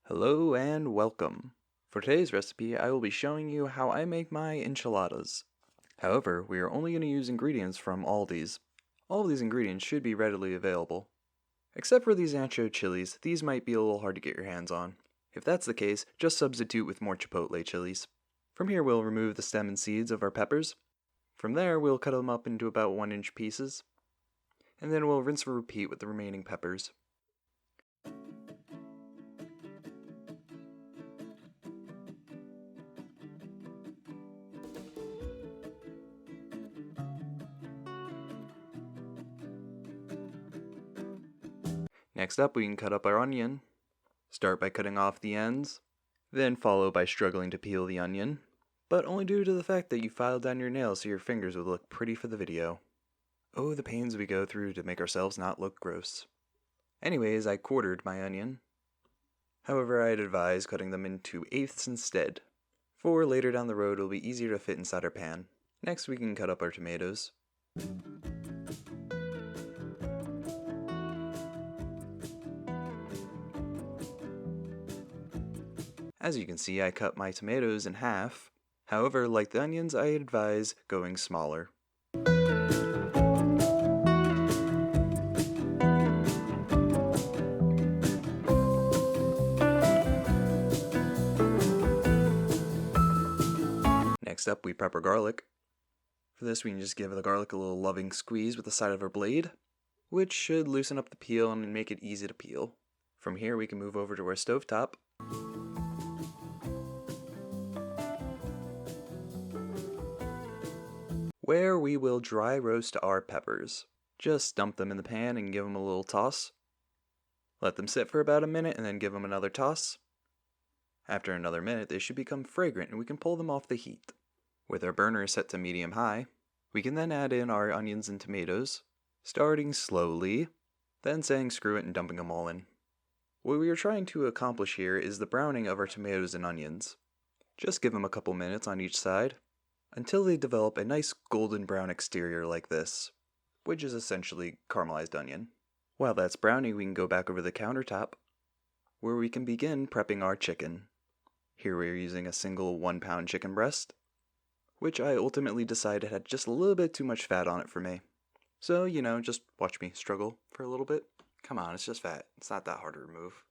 Hello and welcome. For today's recipe, I will be showing you how I make my enchiladas. However, we are only going to use ingredients from Aldi's. All of these ingredients should be readily available. Except for these Ancho Chiles, these might be a little hard to get your hands on. If that's the case, just substitute with more Chipotle Chiles. From here we'll remove the stem and seeds of our peppers. From there we'll cut them up into about 1-inch pieces. And then we'll rinse and repeat with the remaining peppers. Next up, we can cut up our onion. Start by cutting off the ends, then follow by struggling to peel the onion, but only due to the fact that you filed down your nails so your fingers would look pretty for the video. Oh, the pains we go through to make ourselves not look gross. Anyways, I quartered my onion. However, I'd advise cutting them into eighths instead, for later down the road it'll be easier to fit inside our pan. Next, we can cut up our tomatoes. As you can see, I cut my tomatoes in half. However, like the onions, I advise going smaller. Next up, we prep our garlic. For this, we can just give the garlic a little loving squeeze with the side of our blade, which should loosen up the peel and make it easy to peel. From here, we can move over to our stovetop. Where we will dry roast our peppers. Just dump them in the pan and give them a little toss. Let them sit for about a minute and then give them another toss. After another minute, they should become fragrant and we can pull them off the heat. With our burner set to medium-high, we can then add in our onions and tomatoes, starting slowly, then saying screw it and dumping them all in. What we are trying to accomplish here is the browning of our tomatoes and onions. Just give them a couple minutes on each side, until they develop a nice golden brown exterior like this, which is essentially caramelized onion. While that's browning, we can go back over the countertop, where we can begin prepping our chicken. Here we are using a single 1-pound chicken breast, which I ultimately decided had just a little bit too much fat on it for me. So, just watch me struggle for a little bit. Come on, it's just fat. It's not that hard to remove.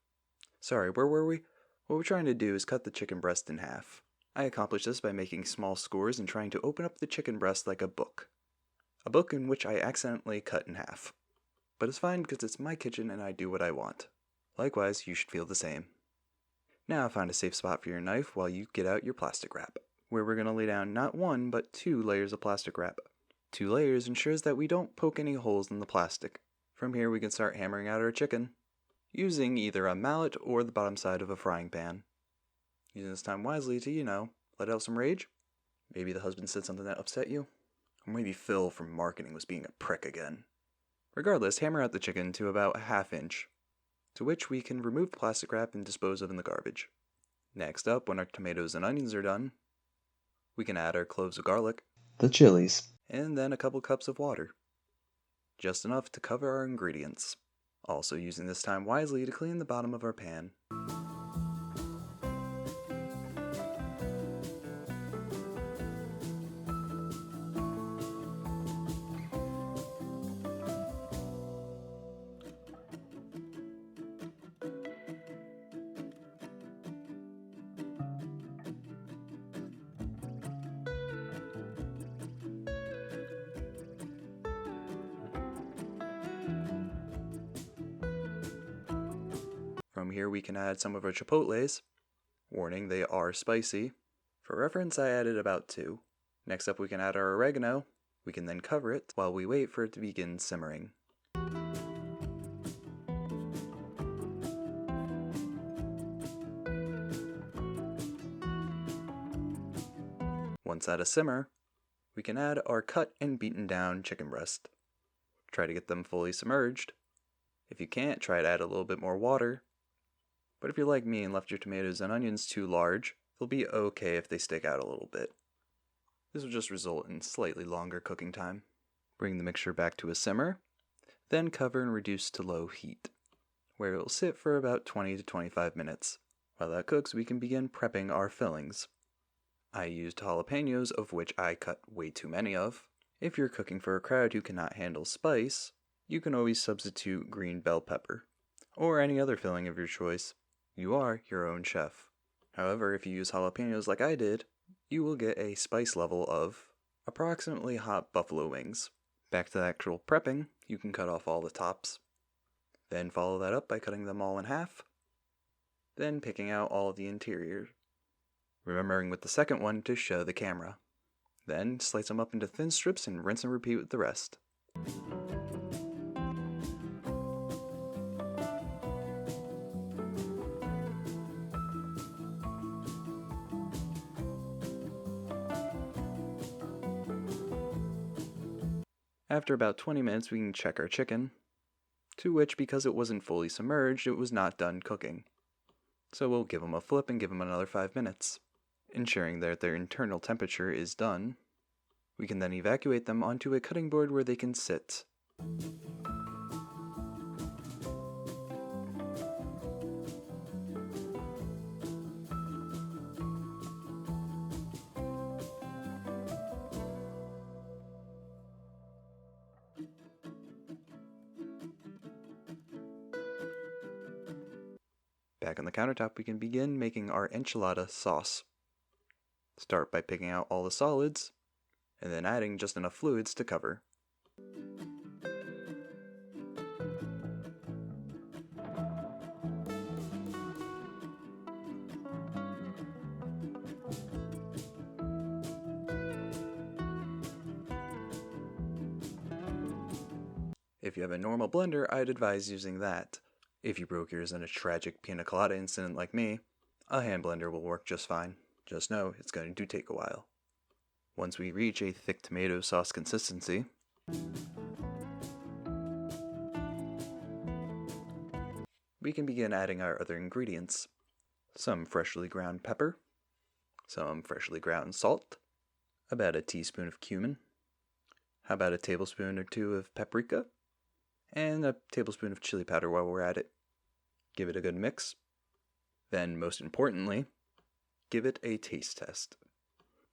Sorry, where were we? What we're trying to do is cut the chicken breast in half. I accomplished this by making small scores and trying to open up the chicken breast like a book. A book in which I accidentally cut in half. But it's fine because it's my kitchen and I do what I want. Likewise, you should feel the same. Now find a safe spot for your knife while you get out your plastic wrap, where we're going to lay down not 1 but 2 layers of plastic wrap. 2 layers ensures that we don't poke any holes in the plastic. From here we can start hammering out our chicken, using either a mallet or the bottom side of a frying pan. Using this time wisely to, let out some rage. Maybe the husband said something that upset you. Or maybe Phil from marketing was being a prick again. Regardless, hammer out the chicken to about a 1/2 inch, to which we can remove the plastic wrap and dispose of in the garbage. Next up, when our tomatoes and onions are done, we can add our cloves of garlic, the chilies, and then a couple cups of water. Just enough to cover our ingredients. Also using this time wisely to clean the bottom of our pan. From here we can add some of our chipotles. Warning, they are spicy. For reference, I added about 2. Next up we can add our oregano. We can then cover it while we wait for it to begin simmering. Once at a simmer, we can add our cut and beaten down chicken breast. Try to get them fully submerged. If you can't, try to add a little bit more water. But if you're like me and left your tomatoes and onions too large, they'll be okay if they stick out a little bit. This will just result in slightly longer cooking time. Bring the mixture back to a simmer, then cover and reduce to low heat, where it will sit for about 20 to 25 minutes. While that cooks, we can begin prepping our fillings. I used jalapenos, of which I cut way too many of. If you're cooking for a crowd who cannot handle spice, you can always substitute green bell pepper, or any other filling of your choice. You are your own chef. However, if you use jalapenos like I did, you will get a spice level of approximately hot buffalo wings. Back to the actual prepping, you can cut off all the tops. Then follow that up by cutting them all in half. Then picking out all of the interior. Remembering with the second one to show the camera. Then slice them up into thin strips and rinse and repeat with the rest. After about 20 minutes, we can check our chicken, to which, because it wasn't fully submerged, it was not done cooking. So we'll give them a flip and give them another 5 minutes. Ensuring that their internal temperature is done, we can then evacuate them onto a cutting board where they can sit. Back on the countertop, we can begin making our enchilada sauce. Start by picking out all the solids, and then adding just enough fluids to cover. If you have a normal blender, I'd advise using that. If you broke yours in a tragic pina colada incident like me, a hand blender will work just fine. Just know it's going to take a while. Once we reach a thick tomato sauce consistency, we can begin adding our other ingredients. Some freshly ground pepper, some freshly ground salt, about a teaspoon of cumin, how about a tablespoon or two of paprika, and a tablespoon of chili powder while we're at it. Give it a good mix. Then, most importantly, give it a taste test.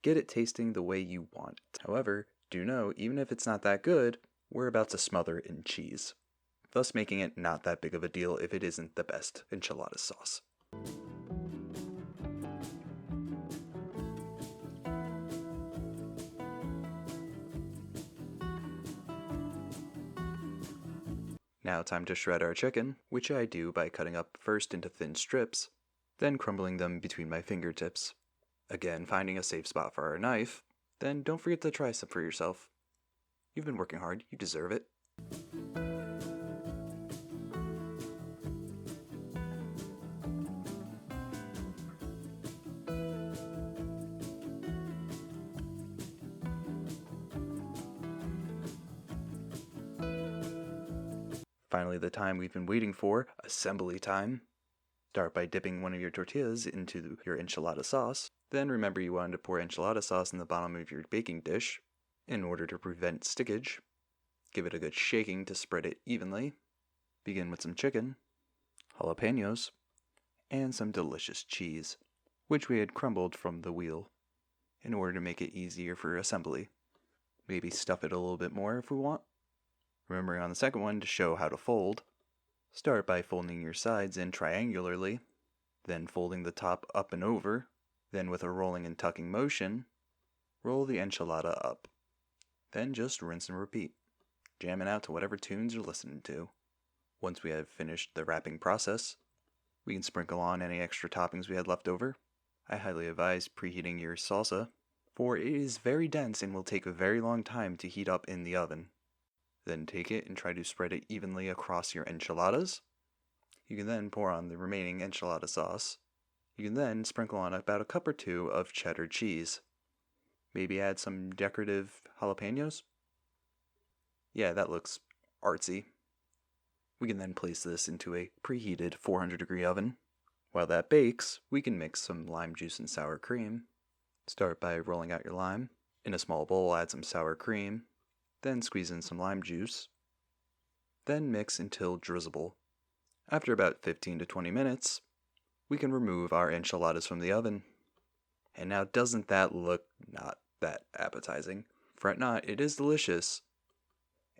Get it tasting the way you want it. However, do know, even if it's not that good, we're about to smother it in cheese, thus making it not that big of a deal if it isn't the best enchilada sauce. Now time to shred our chicken, which I do by cutting up first into thin strips, then crumbling them between my fingertips. Again, finding a safe spot for our knife, then don't forget to try some for yourself. You've been working hard, you deserve it. Finally, the time we've been waiting for, assembly time. Start by dipping one of your tortillas into your enchilada sauce. Then remember you want to pour enchilada sauce in the bottom of your baking dish in order to prevent stickage. Give it a good shaking to spread it evenly. Begin with some chicken, jalapenos, and some delicious cheese, which we had crumbled from the wheel in order to make it easier for assembly. Maybe stuff it a little bit more if we want. Remembering on the second one to show how to fold. Start by folding your sides in triangularly, then folding the top up and over, then with a rolling and tucking motion, roll the enchilada up. Then just rinse and repeat, jamming out to whatever tunes you're listening to. Once we have finished the wrapping process, we can sprinkle on any extra toppings we had left over. I highly advise preheating your salsa, for it is very dense and will take a very long time to heat up in the oven. Then take it and try to spread it evenly across your enchiladas. You can then pour on the remaining enchilada sauce. You can then sprinkle on about a cup or two of cheddar cheese. Maybe add some decorative jalapenos. Yeah, that looks artsy. We can then place this into a preheated 400-degree oven. While that bakes, we can mix some lime juice and sour cream. Start by rolling out your lime. In a small bowl, add some sour cream. Then squeeze in some lime juice. Then mix until drizzable. After about 15 to 20 minutes, we can remove our enchiladas from the oven. And now doesn't that look not that appetizing? Fret not, it is delicious.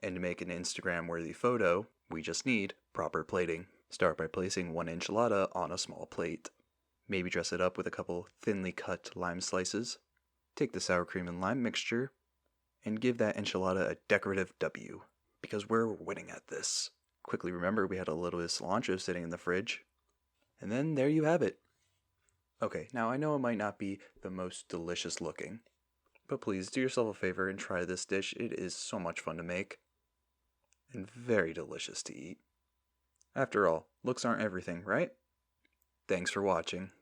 And to make an Instagram-worthy photo, we just need proper plating. Start by placing one enchilada on a small plate. Maybe dress it up with a couple thinly cut lime slices. Take the sour cream and lime mixture and give that enchilada a decorative W, because we're winning at this. Quickly remember we had a little bit of cilantro sitting in the fridge. And then there you have it. Okay, now I know it might not be the most delicious looking, but please do yourself a favor and try this dish. It is so much fun to make and very delicious to eat. After all, looks aren't everything, right? Thanks for watching.